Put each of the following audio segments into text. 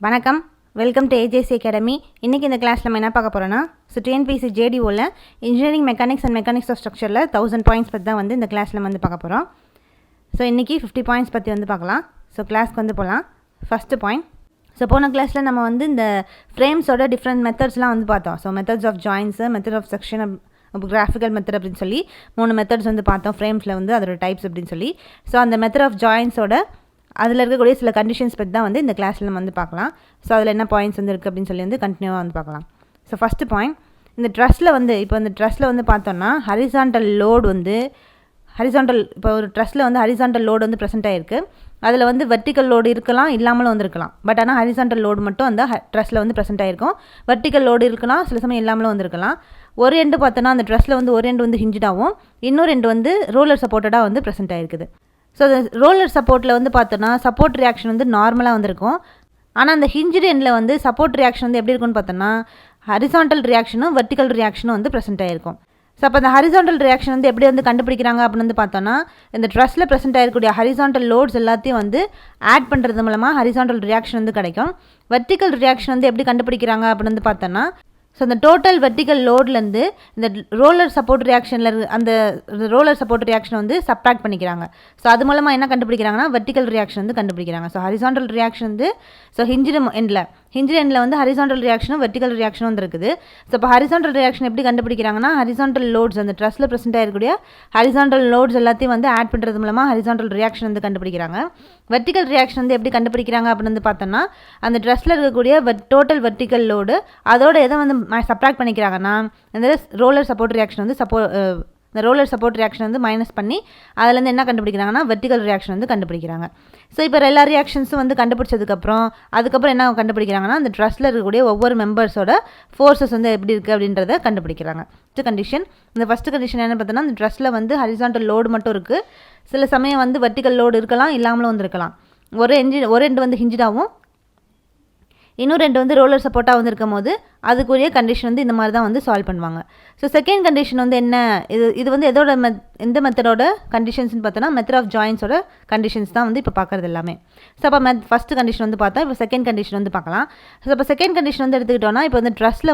வணக்கம், welcome to AJC academy. இன்றைக்கி இந்த கிளாஸில் நம்ம என்ன பார்க்க போகிறோன்னா, டிஎன்பிஎஸ்சி ஜேடிஓவில் engineering mechanics and mechanics of ஸ்ட்ரக்சரில் 1000 பாயிண்ட்ஸ் பற்றி தான் இந்த கிளாஸில் பார்க்க போகிறோம். ஸோ இன்றைக்கி 50 பாயிண்ட்ஸ் பற்றி பார்க்கலாம். ஸோ கிளாஸ்க்கு போகலாம். First point. ஸோ போன கிளாஸில் நம்ம இந்த ஃப்ரேம்ஸோட டிஃப்ரெண்ட் மெத்தட்ஸ்லாம் பார்த்தோம். So methods of joints, method of section, graphical method அப்படின்னு சொல்லி 3 மெத்தட்ஸ் பார்த்தோம். ஃப்ரேம்ஸில் அதோட டைப்ஸ் அப்படின்னு சொல்லி. ஸோ அந்த மெத்தட் ஆஃப் ஜாயின்ஸோட அதில் இருக்கக்கூடிய சில கண்டிஷன்ஸ் பற்றி தான் இந்த கிளாஸில் நம்ம பார்க்கலாம். ஸோ அதில் என்ன பாயிண்ட்ஸ் இருக்குது அப்படின்னு சொல்லி கண்டினியூவாக பார்க்கலாம். ஸோ ஃபஸ்ட்டு பாயிண்ட், இந்த ட்ரஸ்ஸில் இப்போ இந்த ட்ரஸ்ஸில் பார்த்தோன்னா ஹரிசாண்டல் லோடு இப்போ ஒரு ட்ரஸ்ஸில் ஹரிசாண்டல் லோடு ப்ரெசென்ட் ஆகிருக்கு. அதில் வெர்டிக்கல் லோடு இருக்கலாம், இல்லாமலும் இருக்கலாம். பட் ஆனால் ஹரிசாண்டல் லோடு மட்டும் அந்த ட்ரஸ்ஸில் ப்ரெசென்ட் ஆகிருக்கும். வெர்டிக்கல் லோடு இருக்கலாம், சில சமயம் இல்லாமலும் இருக்கலாம். ஒரு எண்டு பார்த்தோன்னா அந்த ட்ரஸ்ஸில் ஒரு எண்டு ஹிஞ்சிடாகவும், இன்னொரு எண்டு ரோலர் சப்போர்ட்டடாக ப்ரெசென்ட் ஆகிருக்குது. ஸோ அந்த ரோலர் சப்போர்ட்டில் பார்த்தோன்னா சப்போர்ட் ரியாக்ஷன் நார்மலாக இருக்கும். ஆனால் அந்த ஹிஞ்சிடு எண்டில் சப்போர்ட் ரியாக்ஷன் எப்படி இருக்குன்னு பார்த்தோன்னா ஹரிசாண்டல் ரியாக்ஷனும் வெர்டிக்கல் ரியாக்ஷனும் ப்ரெசென்ட் ஆகிருக்கும். ஸோ அப்போ அந்த ஹரிசாண்டல் ரியாக்ஷன் எப்படி கண்டுபிடிக்கிறாங்க அப்படின்னு பார்த்தோன்னா, இந்த ட்ரஸ்ஸில் ப்ரெசென்ட் ஆகிருக்கக்கூடிய ஹரிசாண்டல் லோட்ஸ் எல்லாத்தையும் ஆட் பண்ணுறது மூலமாக ஹரிசாண்டல் ரியாக்ஷன் கிடைக்கும். வெர்டிக்கல் ரியாக்ஷன் எப்படி கண்டுபிடிக்கிறாங்க அப்படின்னு பார்த்தோன்னா, ஸோ அந்த டோட்டல் வெர்டிக்கல் லோட்லேருந்து இந்த ரோலர் சப்போர்ட் ரியாக்ஷனில் அந்த ரோலர் சப்போர்ட் ரியாக்ஷன் சப்ட்ராக்ட் பண்ணிக்கிறாங்க. ஸோ அது மூலமாக என்ன கண்டுபிடிக்கிறாங்கன்னா வெர்டிக்கல் ரியாக்ஷன் கண்டுபிடிக்கிறாங்க. ஸோ ஹரிசாண்டல் ரியாக்ஷன் ஸோ ஹிஞ்சிடு எண்டில் ஹரிசாண்டல் ரியாக்ஷனும் வெர்டிக்கல் ரியாக்ஷனும் இருக்குது. ஸோ இப்போ ஹரிசாண்டல் ரியாக்ஷன் எப்படி கண்டுபிடிக்கிறாங்கன்னா, ஹரிசாண்டல் லோட்ஸ் அந்த ட்ரஸ்ஸில் ப்ரெசென்ட் ஆகிருக்கூடிய ஹரிசாண்டல் லோட்ஸ் எல்லாத்தையும் ஆட் பண்ணுறது மூலமாக ஹரிசாண்டல் ரியாக்ஷன் கண்டுபிடிக்கிறாங்க. வெர்டிக்கல் ரியாக்ஷன் எப்படி கண்டுபிடிக்கிறாங்க அப்படின்னு பார்த்தோன்னா, அந்த ட்ரஸ்ஸில் இருக்கக்கூடிய டோட்டல் வெர்டிக்கல் லோடு அதோட எதை சப்ட்ராக்ட் பண்ணிக்கிறாங்கன்னா இந்த ரோலர் சப்போர்ட் ரியாக்ஷன் இந்த ரோலர் சப்போர்ட் ரியாக்ஷன் மைனஸ் பண்ணி அதிலேருந்து என்ன கண்டுபிடிக்கிறாங்கன்னா வெர்டிக்கல் ரியாக்ஷன் கண்டுபிடிக்கிறாங்க. ஸோ இப்போ எல்லா ரியாக்ஷன்ஸும் கண்டுபிடிச்சதுக்கப்புறம் அதுக்கப்புறம் என்ன கண்டுபிடிக்கிறாங்கன்னா, அந்த ட்ரஸ்ஸில் இருக்கக்கூடிய ஒவ்வொரு மெம்பர்ஸோட ஃபோர்ஸஸ் எப்படி இருக்குது அப்படின்றத கண்டுபிடிக்கிறாங்க. ஃபஸ்ட்டு கண்டிஷன், இந்த ஃபஸ்ட்டு கண்டிஷன் என்ன பார்த்தோன்னா, இந்த ட்ரஸ்ஸில் ஹரிசாண்டல் லோடு மட்டும் இருக்குது. சில சமயம் வெர்டிக்கல் லோடு இருக்கலாம், இல்லாமலும் இருக்கலாம். ஒரு எண்டு ஹிஞ்சிடாகவும், இன்னும் ரெண்டு ரோலர் சப்போர்ட்டாக இருக்கும் போது அதுக்குரிய கண்டிஷன் இந்த மாதிரி தான் சால்வ் பண்ணுவாங்க. ஸோ செகண்ட் கண்டிஷன் என்ன, இது எதோட எந்த மெத்தடோட கண்டிஷன்ஸ்னு பார்த்தோன்னா மெத்தட் ஆஃப் ஜாயின்ஸோட கண்டிஷன்ஸ் தான் இப்போ பார்க்குறது எல்லாமே. ஸோ அப்போ ஃபஸ்ட்டு கண்டிஷன் பார்த்தா, இப்போ செகண்ட் கண்டிஷன் பார்க்கலாம். ஸோ இப்போ செகண்ட் கண்டிஷன் எடுத்துக்கிட்டோன்னா, இப்போ ட்ரஸ்ஸில்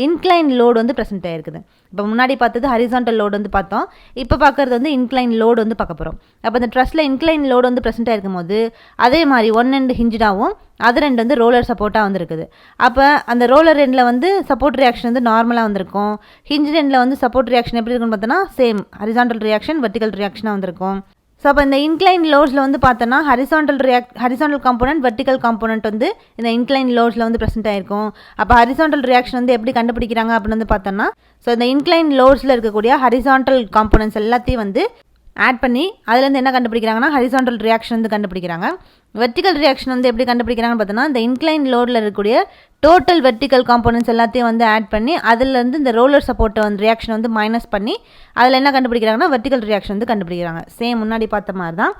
இன்க்ளைன் லோடு ப்ரெசென்ட் ஆகிருக்குது. இப்போ முன்னாடி பார்த்தது ஹரிசாண்டல் லோடு பார்த்தோம். இப்போ பார்க்குறது இன்க்ளைன் லோடு பார்க்க போகிறோம். அப்போ இந்த ட்ரஸ்ஸில் இன்க்ளைன் லோடு ப்ரெசென்ட் ஆகிருக்கும் போது அதே மாதிரி ஒன் எண்டு ஹிஞ்சிடாகவும் அது ரெண்டு ரோலர் சப்போர்ட்டாக இருக்குது. அப்போ அந்த ரோலர் எண்டில் சப்போர்ட் ரியாக்ஷன் நார்மலாக வந்திருக்கும். ஹிஞ்ச் எண்டில் சப்போர்ட் ரியாக்ஷன் எப்படி இருக்குன்னு பார்த்தோன்னா சேம் ஹரிசாண்டல் ரியாக்ஷன் வெர்டிக்கல் ரியாக்ஷனாக வந்திருக்கும். ஸோ அப்போ இந்த இன்க்ளைன் லோட்ஸில் பார்த்தோன்னா ஹரிசாண்டல் காம்போனன்ட் வெர்டிக்கல் காம்போனன்ட் இந்த இன்க்ளைன் லோட்ஸில் ப்ரெசென்ட் ஆகிருக்கும். அப்போ ஹரிசாண்டல் ரியாக்ஷன் எப்படி கண்டுபிடிக்கிறாங்க அப்படின்னு பார்த்தோன்னா, ஸோ இந்த இன்க்ளைன் லோட்ஸில் இருக்கக்கூடிய ஹரிசாண்டல் காம்போனன்ட்ஸ் எல்லாத்தையும் ஆட் பண்ணி அதுலேருந்து என்ன கண்டுபிடிக்கிறாங்கன்னா ஹரிசாண்டல் ரியாக்ஷன் கண்டுபிடிக்கிறாங்க. வெர்டிக்கல் ரியாக்ஷன் எப்படி கண்டுபிடிக்கிறாங்கன்னு பார்த்தோன்னா, இந்த இன்க்ளைன் லோடில் இருக்கக்கூடிய டோட்டல் வெர்டிக்கல் காம்போனன்ட்ஸ் எல்லாத்தையும் ஆட் பண்ணி அதிலேருந்து இந்த ரோலர் சப்போர்ட்டை ரியாக்ஷன் மைனஸ் பண்ணி அதில் என்ன கண்டுபிடிக்கிறாங்கன்னா வெர்டிக்கல் ரியாக்ஷன் கண்டுபிடிக்கிறாங்க. சேம் முன்னாடி பார்த்த மாதிரி தான்.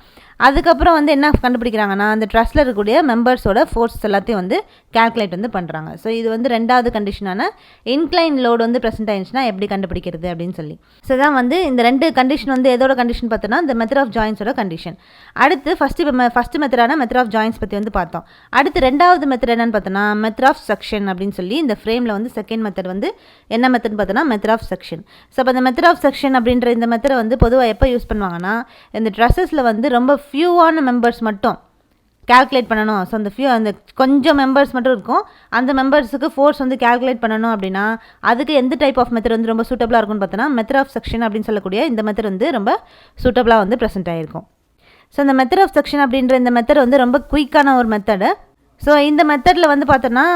அதுக்கப்புறம் என்ன கண்டுபிடிக்கிறாங்கன்னா, அந்த ட்ரஸ்ஸில் இருக்கக்கூடிய மெம்பர்ஸோட ஃபோர்ஸஸ் எல்லாத்தையும் கேல்குலேட் பண்ணுறாங்க. ஸோ இது ரெண்டாவது கண்டிஷனான இன்க்ளைன் லோடு ப்ரெசென்ட் ஆயிடுச்சுன்னா எப்படி கண்டுபிடிக்கிறது அப்படின்னு சொல்லி. ஸோ தான் இந்த ரெண்டு கண்டிஷன் எதோட கண்டிஷன் பார்த்தோன்னா, இந்த மெத்தட் ஆஃப் ஜாயின்ஸோட கண்டிஷன். அடுத்து ஃபஸ்ட்டு மெத்தடான மெத்தட் ஆஃப் ஜாயின்ஸ் பற்றி பார்த்தோம். அடுத்து ரெண்டாவது மெத்தட் என்னன்னு பார்த்தோன்னா மெத்தட் ஆஃப் செக்ஷன் அப்படின்னு சொல்லி இந்த ஃப்ரேமில் செகண்ட் மெத்தட் என்ன மெத்தட் பார்த்தோன்னா மெத்தட் ஆஃப் செக்ஷன். ஸோ அப்போ இந்த மெத்தட் ஆஃப் செக்ஷன் அப்படின்ற இந்த மெத்தடை பொதுவாக எப்போ யூஸ் பண்ணுவாங்கன்னா, இந்த ட்ரஸ்ஸஸில் ரொம்ப ஃபியூவான மெம்பர்ஸ் மட்டும் கேல்குலேட் பண்ணணும். ஸோ அந்த கொஞ்சம் மெம்பர்ஸ் மட்டும் இருக்கும், அந்த மெம்பர்ஸுக்கு ஃபோர்ஸ் கேல்குலேட் பண்ணணும் அப்படின்னா அதுக்கு எந்த டைப் ஆஃப் மெத்தட் ரொம்ப சூட்டபிளாக இருக்கும்னு பார்த்தோன்னா மெத்தட் ஆஃப் செக்ஷன் அப்படின்னு சொல்லக்கூடிய இந்த மெத்தட் ரொம்ப சூட்டபிளாக ப்ரெசென்ட் ஆகிருக்கும். ஸோ இந்த மெத்தட் ஆஃப் செக்ஷன் அப்படின்ற இந்த மெத்தட் ரொம்ப குயிக்கான ஒரு மெத்தடு. ஸோ இந்த மெத்தடில் பார்த்தோன்னா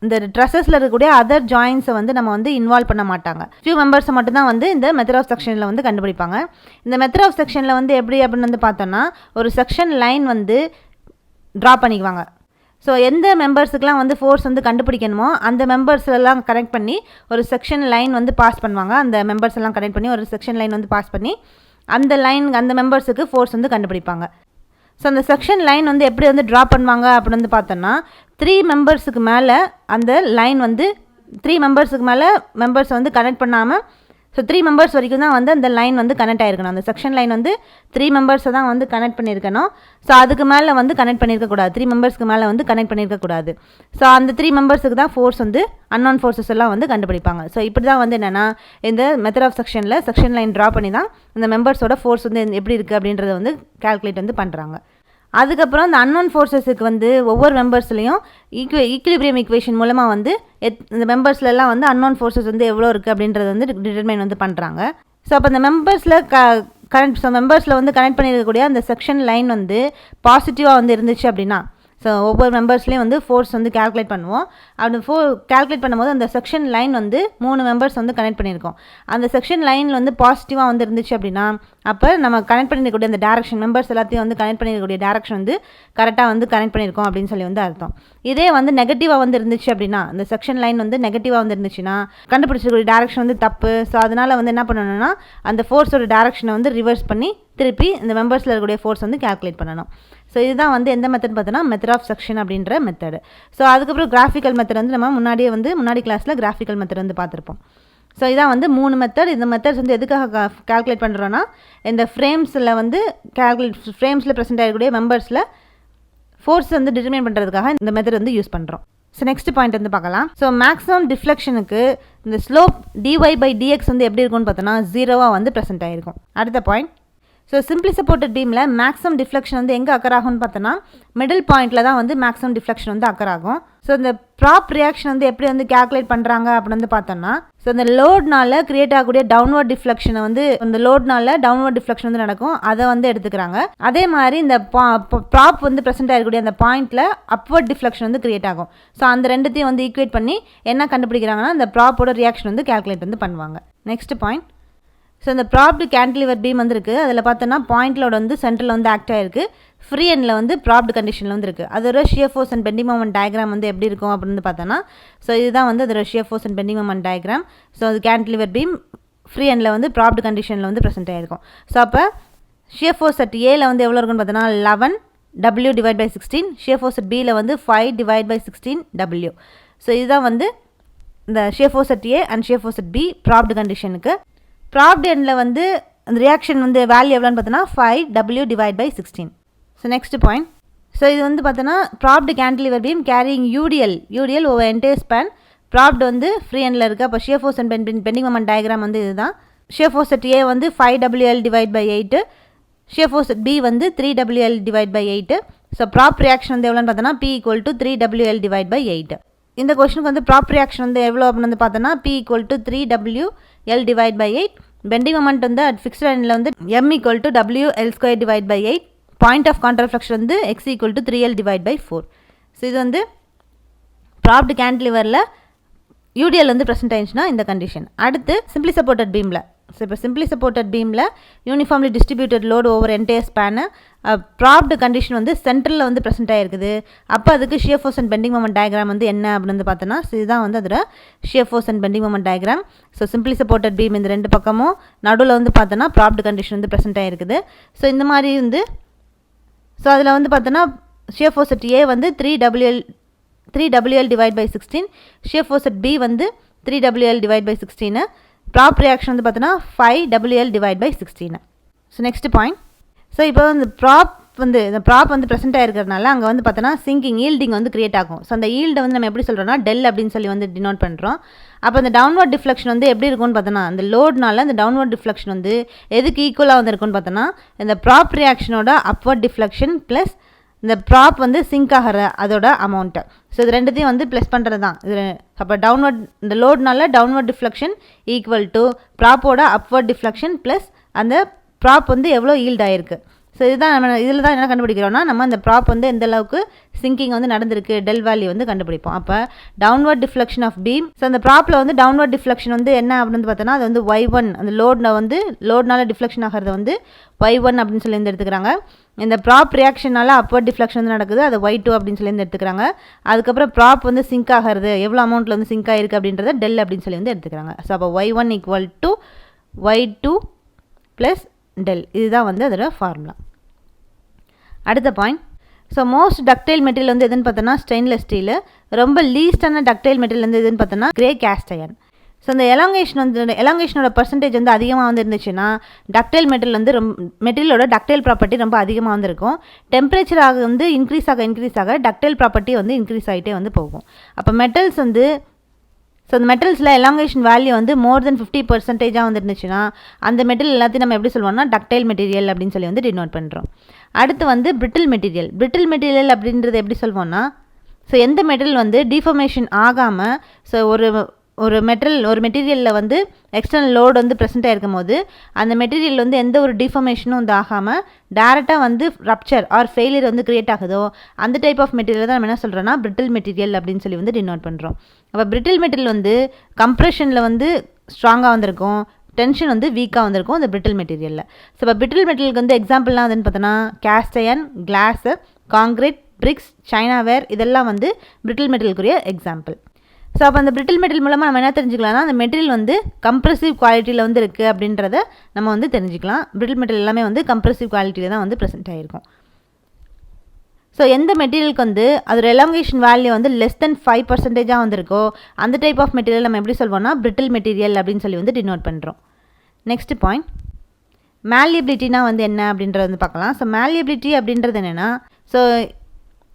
இந்த ட்ரஸ்ஸஸில் இருக்கக்கூடிய அதர் ஜாயின்ஸை நம்ம இன்வால்வ் பண்ண மாட்டாங்க. ஃபியூ மெம்பர்ஸை மட்டும்தான் இந்த மெத்தட் ஆஃப் செக்ஷனில் கண்டுபிடிப்பாங்க. இந்த மெத்தட் ஆஃப் செக்ஷனில் எப்படி அப்படின்னு பார்த்தோன்னா, ஒரு செக்ஷன் லைன் ட்ரா பண்ணிக்குவாங்க. ஸோ எந்த மெம்பர்ஸுக்கெலாம் ஃபோர்ஸ் கண்டுபிடிக்கணுமோ அந்த மெம்பர்ஸ் எல்லாம் கனெக்ட் பண்ணி ஒரு செக்ஷன் லைன் பாஸ் பண்ணுவாங்க. அந்த மெம்பர்ஸ் எல்லாம் கனெக்ட் பண்ணி ஒரு செக்ஷன் லைன் பாஸ் பண்ணி அந்த மெம்பர்ஸுக்கு ஃபோர்ஸ் கண்டுபிடிப்பாங்க. ஸோ அந்த செக்ஷன் லைன் எப்படி ட்ரா பண்ணுவாங்க அப்படின்னு பார்த்தோன்னா, 3 மெம்பர்ஸுக்கு மேலே அந்த லைன் 3 மெம்பர்ஸுக்கு மேலே மெம்பர்ஸை கனெக்ட் பண்ணாமல் ஸோ 3 மெம்பர்ஸ் வரைக்கும் தான் வந்து அந்த லைன் வந்து கனெக்ட் ஆகிருக்கணும். அந்த செக்ஷன் லைன் வந்து 3 மெம்பர்ஸை தான் வந்து கனெக்ட் பண்ணியிருக்கணும். ஸோ அதுக்கு மேலே வந்து கனெக்ட் பண்ணியிருக்கக்கூடாது. 3 மெம்பர்ஸ்க்கு மேலே வந்து கனெக்ட் பண்ணியிருக்கக்கூடாது. ஸோ அந்த 3 மெம்பர்ஸுக்கு தான் ஃபோர்ஸ் வந்து அன்னோன் ஃபோர்ஸஸ் எல்லாம் வந்து கண்டுபிடிப்பாங்க. ஸோ இப்படி தான் வந்து என்னென்னா இந்த மெத்தட் ஆஃப் செக்ஷனில் செக்ஷன் லைன் ட்ரா பண்ணி தான் இந்த மெம்பர்ஸோட ஃபோர்ஸ் வந்து எப்படி இருக்குது அப்படின்றத வந்து கால்குலேட் வந்து பண்ணுறாங்க. அதுக்கப்புறம் இந்த அன்னோன் ஃபோர்ஸஸுக்கு வந்து ஒவ்வொரு மெம்பர்ஸ்லையும் ஈக்குலிபிரியம் ஈக்குவேஷன் மூலமாக வந்து இந்த மெம்பர்ஸ்லாம் வந்து அன்னோன் ஃபோர்ஸஸ் வந்து எவ்வளோ இருக்குது அப்படின்றத வந்து டிட்டர்மைன் வந்து பண்ணுறாங்க. ஸோ அப்போ இந்த மெம்பர்ஸில் வந்து கனெக்ட் பண்ணியிருக்கக்கூடிய அந்த செக்ஷன் லைன் வந்து பாசிட்டிவாக வந்து இருந்துச்சு அப்படின்னா, ஸோ ஒவ்வொரு மெம்பர்ஸ்லேயும் வந்து ஃபோர்ஸ் வந்து கால்குலேட் பண்ணுவோம். அப்படி கால்குலேட் பண்ணும்போது அந்த செக்ஷன் லைன் வந்து 3 மெம்பர்ஸ் வந்து கனெக்ட் பண்ணியிருக்கோம். அந்த செக்ஷன் லைனில் வந்து பாசிட்டிவாக வந்து இருந்துச்சு அப்படின்னா, அப்போ நம்ம கனெக்ட் பண்ணியிருக்கக்கூடிய அந்த டேரக்ஷன் மெம்பர்ஸ் எல்லாத்தையும் வந்து கனெக்ட் பண்ணியிருக்கக்கூடிய டேரக்ஷன் வந்து கரெக்டாக வந்து கனெக்ட் பண்ணியிருக்கோம் அப்படின்னு சொல்லி வந்து அர்த்தம். இதே வந்து நெகட்டிவாக வந்து இருந்துச்சு அப்படின்னா, அந்த செக்ஷன் லைன் வந்து நெகட்டிவாக வந்து இருந்துச்சுன்னா கண்டுபிடிச்சிருக்கக்கூடிய டேரக்ஷன் வந்து தப்பு. ஸோ அதனால் வந்து என்ன பண்ணணும்னா அந்த ஃபோர்ஸோட டேரக்ஷனை வந்து ரிவர்ஸ் பண்ணி திருப்பி இந்த மெம்பர்ஸில் இருக்கக்கூடிய ஃபோர்ஸ் வந்து கால்குலேட் பண்ணணும். ஸோ இதுதான் வந்து எந்த மெத்தட் பார்த்தோன்னா மெத்தட் ஆஃப் செக்ஷன் அப்படின்ற மெத்தடு. ஸோ அதுக்கப்புறம் கிராஃபிக்கல் மெத்தட் வந்து நம்ம முன்னாடி கிளாஸில் கிராஃபிக்கல் மெத்தட் வந்து பார்த்துருப்போம். ஸோ இதான் வந்து 3 மெத்தட். இந்த மெத்தட்ஸ் வந்து எதுக்காக கால்குலேட் பண்ணுறோன்னா இந்த ஃப்ரேம்ஸில் வந்து ஃப்ரேம்ஸில் ப்ரெசென்ட் ஆகக்கூடிய மெம்பர்ஸில் ஃபோர்ஸ் வந்து டிட்டர்மைன் பண்ணுறதுக்காக இந்த மெத்தட் வந்து யூஸ் பண்ணுறோம். ஸோ நெக்ஸ்ட் பாயிண்ட் வந்து பார்க்கலாம். ஸோ மேக்ஸிமம் டிஃப்ளெக்ஷனுக்கு இந்த ஸ்லோப் dy/dx வந்து எப்படி இருக்கும்னு பார்த்தோன்னா 0 வந்து ப்ரெசென்ட் ஆகிருக்கும். அடுத்த பாயிண்ட், ஸோ சிம்பிளி சப்போர்ட்டட் பீமில் மேக்ஸிமம் டிஃப்ளெக்ஷன் வந்து எங்கே அக்கர் ஆகும்னு பார்த்தோன்னா மிடில் பாயிண்டில் தான் வந்து மேக்ஸிமம் டிஃப்ளெக்ஷன் வந்து அக்கர் ஆகும். ஸோ இந்த ப்ராப் ரியாக்ஷன் வந்து எப்படி வந்து கால்குலேட் பண்ணுறாங்க அப்படின்னு வந்து பார்த்தோன்னா, ஸோ இந்த லோட்னால கிரியேட் ஆகக்கூடிய டவுன்வர்ட் டிஃப்ளெக்ஷனை வந்து இந்த லோட்னால டவுன்வர்ட் டிஃப்ளெக்ஷன் வந்து நடக்கும், அதை வந்து எடுத்துக்கிறாங்க. அதே மாதிரி இந்த ப்ராப் வந்து ப்ரெசென்ட் ஆகக்கூடிய அந்த பாயிண்ட்டில் அப்வர்ட் டிஃப்ளெக்ஷன் வந்து கிரியேட் ஆகும். ஸோ அந்த ரெண்டுத்தையும் வந்து ஈக்குவேட் பண்ணி என்ன கண்டுபிடிக்கிறாங்கன்னா இந்த ப்ராப்போட ரியாக்ஷன் வந்து கால்குலேட் வந்து பண்ணுவாங்க. நெக்ஸ்ட் பாயிண்ட், ஸோ இந்த ப்ராப்டு கேன்டிலிவர் பீம் வந்து இருக்குது. அதில் பார்த்தோன்னா பாயிண்ட்லோட வந்து சென்டரில் வந்து ஆக்ட் ஆகிருக்கு. ஃப்ரீ எண்டில் வந்து ப்ராப்டு கண்டிஷனில் வந்து இருக்குது. அதோட shear force and bending moment diagram வந்து எப்படி இருக்கும் அப்படின்னு பார்த்தோன்னா, ஸோ இதுதான் வந்து அதோட shear force and bending moment diagram. So அது கேன்டிலிவர் பீம் ஃப்ரீ எண்டில் வந்து ப்ராப்டு கண்டிஷனில் வந்து ப்ரெசென்ட் ஆகிருக்கும். ஸோ அப்போ ஷியர் ஃபோர்ஸ் அட் ஏல வந்து எவ்வளோ இருக்குன்னு பார்த்தோன்னா 11W/16, ஷியர் ஃபோர்ஸ் அட் பியில் வந்து 5/16W. ஸோ இதுதான் வந்து இந்த shear force at A and shear force at B propped கண்டிஷனுக்கு. ப்ராப்டு எண்டில் வந்து அந்த ரியாக்ஷன் வந்து வேல்யூ எவ்வளோன்னு பார்த்தோன்னா 5W/16. So next point, so இது வந்து பார்த்தோன்னா propped cantilever beam carrying UDL over entire span. Propped வந்து ஃப்ரீ எண்டில் இருக்குது. அப்போ shear force and bending moment diagram வந்து இதுதான். ஷியர் ஃபோர்ஸ் அட் ஏ வந்து 5WL/8, shear force at B வந்து 3WL/8. ஸோ ப்ராப் ரியாக்ஷன் வந்து எவ்வளோன்னு பார்த்தோன்னா P = 3WL/8. இந்த கொஸ்டினுக்கு வந்து ப்ராப் ரியாக்ஷன் வந்து எவ்வளோ அப்படின்னு வந்து பார்த்தோன்னா P = 3WL/8. பெண்டிங் மொமெண்ட் வந்து அட் ஃபிக்ஸ்ட் எண்டில் வந்து M = WL²/8. பாயிண்ட் ஆஃப் கான்ட்ராஃப்ளெக்ஷன் வந்து X = 3L/4. ஸோ இது வந்து ப்ராப்டு கேன்டிலிவரில் யூடிஎல் வந்து ப்ரெசென்ட் ஆயிடுச்சுன்னா இந்த கண்டிஷன். அடுத்து சிம்பிளி சப்போர்ட்டட் பீமில், ஸோ இப்போ சிம்பிளி சப்போர்ட்டட் பீமில் uniformly distributed load over entire span propped condition வந்து சென்டரில் வந்து ப்ரெசென்ட் ஆகிருக்குது. அப்போ அதுக்கு shear force and bending moment diagram வந்து என்ன அப்படின்னு வந்து பார்த்தோன்னா, ஸோ இதுதான் வந்து அதோட shear force and bending moment diagram. So simply supported beam இந்த ரெண்டு பக்கமும் நடுவில் வந்து பார்த்தோன்னா ப்ராப்டு கண்டிஷன் வந்து ப்ரெசென்ட் ஆகிருக்குது. ஸோ இந்த மாதிரி வந்து ஸோ அதில் வந்து பார்த்தோன்னா ஷியர் ஃபோர்ஸ் அட் ஏ வந்து 3WL/16, shear force at B வந்து 3WL/16. ப்ராப் ரியாக்ஷன் வந்து பார்த்தோன்னா 5WL/16. So next point, so இப்போ இந்த ப்ராப் வந்து ப்ரெசென்ட் ஆகிருக்கிறதுனால அங்கே வந்து பார்த்தோன்னா சிங்கிங் ஈல்டிங் வந்து கிரியேட் ஆகும். ஸோ அந்த ஈல்டை வந்து நம்ம எப்படி சொல்கிறோம்னா டெல் அப்படின்னு சொல்லி வந்து டினோட் பண்ணுறோம். அப்போ அந்த டவுன்வர்ட் டிஃப்ளெக்ஷன் வந்து எப்படி இருக்கும்னு பார்த்தோன்னா அந்த லோட்னால அந்த டவுன்வர்ட் டிஃப்ளெக்ஷன் வந்து எதுக்கு ஈக்குவலாக வந்து இருக்குன்னு பார்த்தோன்னா இந்த ப்ராப் ரியாக்ஷனோட அப்வர்ட் டிஃப்ளெக்ஷன் ப்ளஸ் இந்த ப்ராப் வந்து சிங்க் ஆகிற அதோட அமௌண்ட்டு. ஸோ இது ரெண்டுத்தையும் வந்து ப்ளஸ் பண்ணுறது தான் இது. அப்போ டவுன்வர்ட் இந்த லோட்னால டவுன்வர்ட் டிஃப்ளெக்ஷன் ஈக்குவல் டு ப்ராப்போட அப்வர்ட் டிஃப்ளெக்ஷன் ப்ளஸ் அந்த ப்ராப் வந்து எவ்வளோ ஈல்ட் ஆகிருக்கு. ஸோ இதுதான் நம்ம இதில் தான் என்ன கண்டுபிடிக்கிறோம்னா நம்ம அந்த ப்ராப் வந்து எந்த அளவுக்கு சிங்கிங் வந்து நடந்திருக்கு டெல் வேல்யூ வந்து கண்டுபிடிப்போம். அப்போ downward deflection of beam, so அந்த ப்ராப்பில் வந்து டவுன்வர்ட் டிஃப்ளெக்ஷன் வந்து என்ன அப்படின்னு பார்த்தோன்னா அது வந்து Y1, அந்த லோட்னால டிஃப்ளெக்ஷன் ஆகிறது வந்து Y1 அப்படின்னு சொல்லி எடுத்துக்கிறாங்க. இந்த ப்ராப் ரியாக்ஷனால் அப்வர்ட் டிஃப்ளெக்ஷன் வந்து நடக்குது, அது Y2 அப்படின்னு சொல்லி எடுத்துக்கிறாங்க. அதுக்கப்புறம் ப்ராப் வந்து சிங்க் ஆகிறது எவ்வளோ அமௌண்ட்டில் வந்து சிங்க் ஆகிருக்கு அப்படின்றத டெல் அப்படின்னு சொல்லி வந்து எடுத்துக்கிறாங்க. ஸோ அப்போ Y1 = Y2 + டெல், இதுதான் வந்து அதோட ஃபார்முலா. அடுத்த point, so most ductile material வந்து எதுன்னு பார்த்தோன்னா ஸ்டெயின்லெஸ் ஸ்டீலு. ரொம்ப லீஸ்டான டக்டைல் மெட்டீரியல் வந்து எதுன்னு பார்த்தோன்னா கிரே கேஸ்ட் அயர்ன். ஸோ இந்த எலாங்கேஷனோட பர்சன்டேஜ் வந்து அதிகமாக வந்து இருந்துச்சுன்னா டக்டைல் மெட்டீரியல் வந்து மெட்டீரியலோட டக்டைல் ப்ராப்பர்ட்டி ரொம்ப அதிகமாக வந்து இருக்கும். டெம்பரேச்சராக வந்து இன்க்ரீஸ் ஆக டக்டைல் ப்ராப்பர்ட்டி வந்து இன்க்ரீஸ் ஆகிட்டே வந்து போகும். அப்போ மெட்டல்ஸ் வந்து ஸோ அந்த மெட்டல்ஸில் எலாங்கேஷன் வேல்யூ வந்து மோர் தென் 50% வந்து இருந்துச்சுன்னா அந்த மெட்டீரியல் எல்லாத்தையும் நம்ம எப்படி சொல்லுவோம்னா டக்டைல் மெட்டீரியல் அப்படின்னு சொல்லி வந்து டினோட் பண்ணுறோம். அடுத்து வந்து பிரிட்டில் மெட்டீரியல் அப்படின்றது எப்படி சொல்லுவோம்னா ஸோ எந்த மெட்டீரியல் வந்து டிஃபார்மேஷன் ஆகாமல் ஸோ ஒரு மெட்டீரியலில் வந்து எக்ஸ்டர்னல் லோடு வந்து ப்ரெசென்ட் ஆகிருக்கும் போது அந்த மெட்டீரியல் வந்து எந்த ஒரு டிஃபார்மேஷனும் வந்து ஆகாமல் டேரெக்டாக வந்து ரப்ச்சர் ஆர் ஃபெயிலியர் வந்து க்ரியேட் ஆகுதோ அந்த டைப் ஆஃப் மெட்டீரியல் தான் நம்ம என்ன சொல்கிறோன்னா பிரிட்டில் மெட்டீரியல் அப்படின்னு சொல்லி வந்து டினோட் பண்ணுறோம். அப்போ பிரிட்டில் மெட்டீரியல் வந்து கம்ப்ரெஷனில் வந்து ஸ்ட்ராங்காக வந்திருக்கும், டென்ஷன் வந்து வீக்காக வந்திருக்கும் இந்த பிரிட்டில் மெட்டீரியலில். ஸோ இப்போ பிரிட்டில் மெட்டீரியலுக்கு வந்து எக்ஸாம்பிள்லாம் வந்து பார்த்தோன்னா cast iron, glass, concrete, bricks, chinaware இதெல்லாம் வந்து பிரிட்டில் மெட்டீரியலுக்குரிய எக்ஸாம்பிள். ஸோ அப்போ அந்த பிரிட்டில் மெட்டீரியல் மூலமாக நம்ம என்ன தெரிஞ்சுக்கலாம்னா அந்த மெட்டீரியல் வந்து கம்ப்ரெசிவ் குவாலிட்டியில் வந்து இருக்குது அப்படின்றத நம்ம வந்து தெரிஞ்சுக்கலாம். பிரிட்டில் மெட்டீரியல் எல்லாமே வந்து கம்ப்ரெசிவ் குவாலிட்டியில் தான் வந்து ப்ரெசென்ட் ஆகிருக்கும். ஸோ எந்த மெட்டீரியலுக்கு வந்து அதோட எலாங்கேஷன் வேல்யூ வந்து லெஸ் தென் 5% வந்திருக்கோ அந்த டைப் ஆஃப் மெட்டீரியல் நம்ம எப்படி சொல்வோம்னா பிரிட்டில் மெட்டீரியல் அப்படின்னு சொல்லி வந்து டினோட் பண்ணுறோம். நெக்ஸ்ட் பாயிண்ட் மேலியபிலிட்டினா வந்து என்ன அப்படின்றத வந்து பார்க்கலாம். ஸோ மேலியபிலிட்டி அப்படின்றது என்னென்னா ஸோ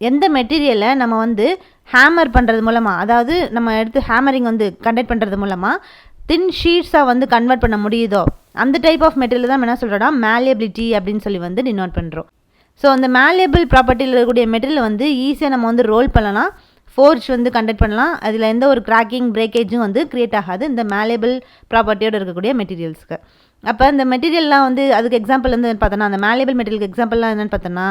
எந்த மெட்டீரியலை நம்ம வந்து ஹேமர் பண்ணுறது மூலமாக அதாவது நம்ம எடுத்து ஹேமரிங் வந்து கண்டக்ட் பண்ணுறது மூலமாக தின் ஷீட்ஸாக வந்து கன்வெர்ட் பண்ண முடியுதோ அந்த டைப் ஆஃப் மெட்டீரியல் தான் என்ன சொல்கிறோன்னா மேலியபிலிட்டி அப்படின்னு சொல்லி வந்து டினோட் பண்ணுறோம். ஸோ அந்த மேலியபிள் ப்ராப்பர்ட்டியில் இருக்கக்கூடிய மெட்டீரியல் வந்து ஈஸியாக நம்ம வந்து ரோல் பண்ணலாம், ஃபோர்ஜ் வந்து கண்டக்ட் பண்ணலாம், அதில் எந்த ஒரு கிராக்கிங் பிரேக்கேஜும் வந்து க்ரியேட் ஆகாது இந்த மேலியபிள் ப்ராப்பர்ட்டியோடு இருக்கக்கூடிய மெட்டீரியல்ஸ்க்கு. அப்போ இந்த மெட்டீரியல்லாம் வந்து அதுக்கு எக்ஸாம்பிள் வந்து பார்த்தோன்னா அந்த மேலியபிள் மெட்டீரியலுக்கு எக்ஸாம்பிள்லாம் என்னென்னு பார்த்தோன்னா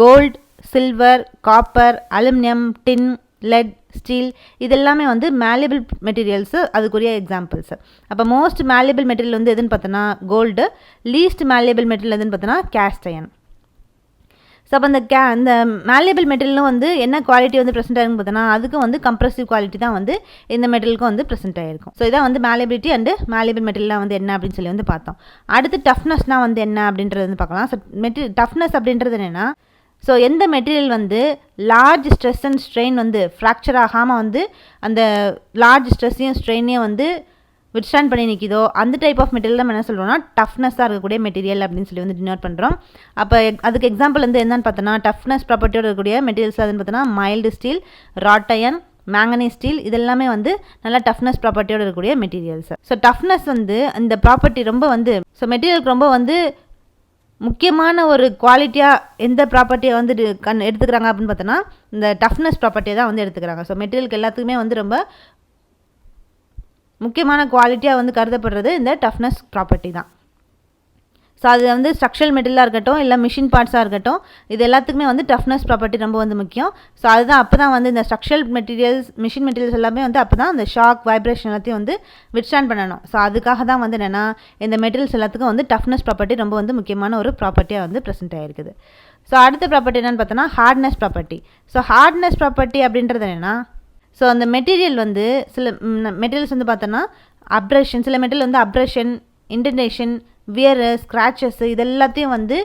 கோல்டு, சில்வர், காப்பர், அலுமினியம், டின், லெட், ஸ்டீல் இதெல்லாமே வந்து மேலியபிள் மெட்டீரியல்ஸு அதுக்குரிய எக்ஸாம்பிள்ஸு. அப்போ மோஸ்ட் மேலியபிள் மெட்டீரியல் வந்து எதுன்னு பார்த்தோன்னா கோல்டு, லீஸ்ட் மேலியபிள் மெட்டீரியல் எதுன்னு பார்த்தோன்னா கேஸ்ட் அயர்ன். ஸோ அப்போ அந்த மேலியபிள் மெட்டீரியலும் வந்து என்ன குவாலிட்டி வந்து ப்ரெசென்ட் ஆகிருக்குன்னு பார்த்தோன்னா அதுக்கும் வந்து கம்ப்ரெசிவ் குவாலிட்டி தான் வந்து இந்த மெட்டீரியலுக்கும் வந்து ப்ரெசென்ட் ஆகிருக்கும். ஸோ இதான் வந்து மேலியபிலிட்டி அண்டு மேலியபிள் மெட்டீரியலாக வந்து என்ன அப்படின்னு சொல்லி வந்து பார்த்தோம். அடுத்து டஃப்னஸ்னால் வந்து என்ன அப்படின்றது வந்து பார்க்கலாம். ஸோ டஃப்னஸ் அப்படின்றது என்னென்னா ஸோ எந்த மெட்டீரியல் வந்து லார்ஜ் ஸ்ட்ரெஸ் அண்ட் ஸ்ட்ரெயின் வந்து ஃப்ராக்சர் ஆகாமல் வந்து அந்த லார்ஜ் ஸ்ட்ரெஸ்ஸையும் ஸ்ட்ரெயினையும் வந்து விட்ஸ்டாண்ட் பண்ணி நிற்கிதோ அந்த டைப் ஆஃப் மெட்டீரியல் நம்ம என்ன சொல்கிறோம்னா டஃப்னஸாக இருக்கக்கூடிய மெட்டீரியல் அப்படின்னு சொல்லி வந்து டினோட் பண்ணுறோம். அப்போ அதுக்கு எக்ஸாம்பிள் வந்து என்னன்னு பார்த்தோன்னா டஃப்னஸ் ப்ராப்பர்ட்டியோட இருக்கக்கூடிய மெட்டீரியல்ஸ் அதுன்னு பார்த்தோன்னா mild steel, wrought iron, manganese steel இதெல்லாமே வந்து நல்லா டஃப்னஸ் ப்ராப்பர்ட்டியோட இருக்கக்கூடிய மெட்டீரியல்ஸ். ஸோ டஃப்னஸ் வந்து அந்த ப்ராப்பர்ட்டி ரொம்ப வந்து ஸோ மெட்டீரியலுக்கு ரொம்ப வந்து முக்கியமான ஒரு குவாலிட்டியாக எந்த ப்ராப்பர்ட்டியை வந்து எடுத்துக்கிறாங்க அப்படின்னு பார்த்தோன்னா இந்த டஃப்னஸ் ப்ராப்பர்ட்டியை தான் வந்து எடுத்துக்கிறாங்க. ஸோ மெட்டீரியலுக்கு எல்லாத்துக்குமே வந்து ரொம்ப முக்கியமான குவாலிட்டியாக வந்து கருதப்படுறது இந்த டஃப்னஸ் ப்ராப்பர்ட்டி தான். ஸோ அது வந்து ஸ்ட்ரக்சரல் மெட்டீரியலாக இருக்கட்டும் இல்லை மிஷின் பார்ட்ஸாக இருக்கட்டும் இது எல்லாத்துக்குமே வந்து டஃப்னஸ் ப்ராப்பர்ட்டி ரொம்ப வந்து முக்கியம். ஸோ அதுதான் அப்போ தான் வந்து இந்த ஸ்ட்ரக்சரல் மெட்டீரியல்ஸ் மிஷின் மெட்டீரியல்ஸ் எல்லாமே வந்து அப்போ தான் இந்த ஷாக் வைப்ரேஷன் எல்லாத்தையும் வந்து விட்ஸ்டாண்ட் பண்ணணும். ஸோ அதுக்காக தான் வந்து என்னென்னா இந்த மெட்டீரியல்ஸ் எல்லாத்துக்கும் வந்து டஃப்னஸ் ப்ராப்பர்ட்டி ரொம்ப வந்து முக்கியமான ஒரு ப்ராப்பர்ட்டியாக வந்து ப்ரெசென்ட் ஆகிருக்குது. ஸோ அடுத்த ப்ராப்பர்ட்டி என்னென்னு பார்த்தோன்னா hardness property. So hardness property அப்படின்றது என்னென்னா ஸோ அந்த மெட்டீரியல் வந்து சில மெட்டீரியல்ஸ் வந்து பார்த்தோன்னா அப்ரேஷன் சில மெட்டீரியல் வந்து அப்ரேஷன், இன்டர்னேஷன், வியர், ஸ்க்ராச்சஸ் இது எல்லாத்தையும் வந்து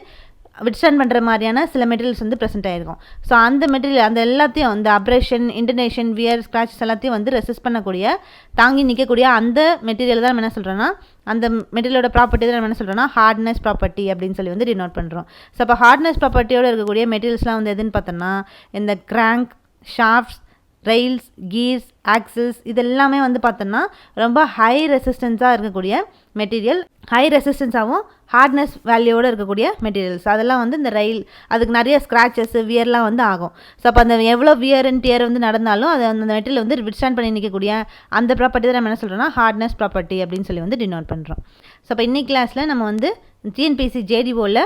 விட்ஸ்டாண்ட் பண்ணுற மாதிரியான சில மெட்டீரியல்ஸ் வந்து ப்ரெசென்ட் ஆகிருக்கும். ஸோ அந்த மெட்டீரியல் அந்த எல்லாத்தையும் அந்த அப்ரேஷன், இன்டர்னேஷன், வியர், ஸ்க்ராச்சஸ் எல்லாத்தையும் வந்து ரெசிஸ்ட் பண்ணக்கூடிய தாங்கி நிற்கக்கூடிய அந்த மெட்டீரியல் தான் நம்ம என்ன சொல்கிறோன்னா அந்த மெட்டீரியலோட ப்ராப்பர்ட்டி தான் நம்ம என்ன சொல்கிறோன்னா ஹார்ட்னஸ் ப்ராப்பர்ட்டி அப்படின்னு சொல்லி வந்து டினோட் பண்ணுறோம். ஸோ அப்போ ஹார்ட்னஸ் ப்ராப்பர்ட்டியோடு இருக்கக்கூடிய மெட்டீரியல்ஸ்லாம் வந்து எதுன்னு பார்த்தோன்னா இந்த கிராங்க், ஷாஃப்ட்ஸ், ரெயில்ஸ், கீர்ஸ், ஆக்சில்ஸ் இதெல்லாமே வந்து பார்த்தோன்னா ரொம்ப ஹை ரெசிஸ்டன்ஸாக இருக்கக்கூடிய மெட்டீரியல், ஹை ரெசிஸ்டன்ஸாகவும் ஹார்ட்னஸ் வேல்யூவோடு இருக்கக்கூடிய மெட்டீரியல்ஸ். அதெல்லாம் வந்து இந்த ரயில் அதுக்கு நிறைய ஸ்க்ராச்சஸ், வியர்லாம் வந்து ஆகும். ஸோ அப்போ அந்த எவ்வளோ வியர் அண்ட் டியர் வந்து நடந்தாலும் அது அந்த மெட்டீரியல் வந்து விட்ஸ்டாண்ட் பண்ணி நிற்கக்கூடிய அந்த ப்ராப்பர்ட்டி தான் நம்ம என்ன சொல்கிறோன்னா ஹார்ட்னஸ் ப்ராப்பர்ட்டி அப்படின்னு சொல்லி வந்து டினோட் பண்ணுறோம். ஸோ அப்போ இன்னைக்கு கிளாஸில் நம்ம வந்து டிஎன்பிஎஸ்சி ஜேடிஓவில்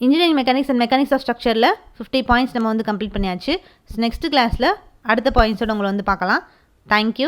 engineering mechanics and mechanics of ஸ்ட்ரக்சரில் 50 பாயிண்ட்ஸ் நம்ம வந்து கம்ப்ளீட் பண்ணியாச்சு. ஸோ நெக்ஸ்ட் கிளாஸில் அடுத்த பாயிண்ட்ஸோடு உங்களை வந்து பார்க்கலாம். தேங்க்யூ.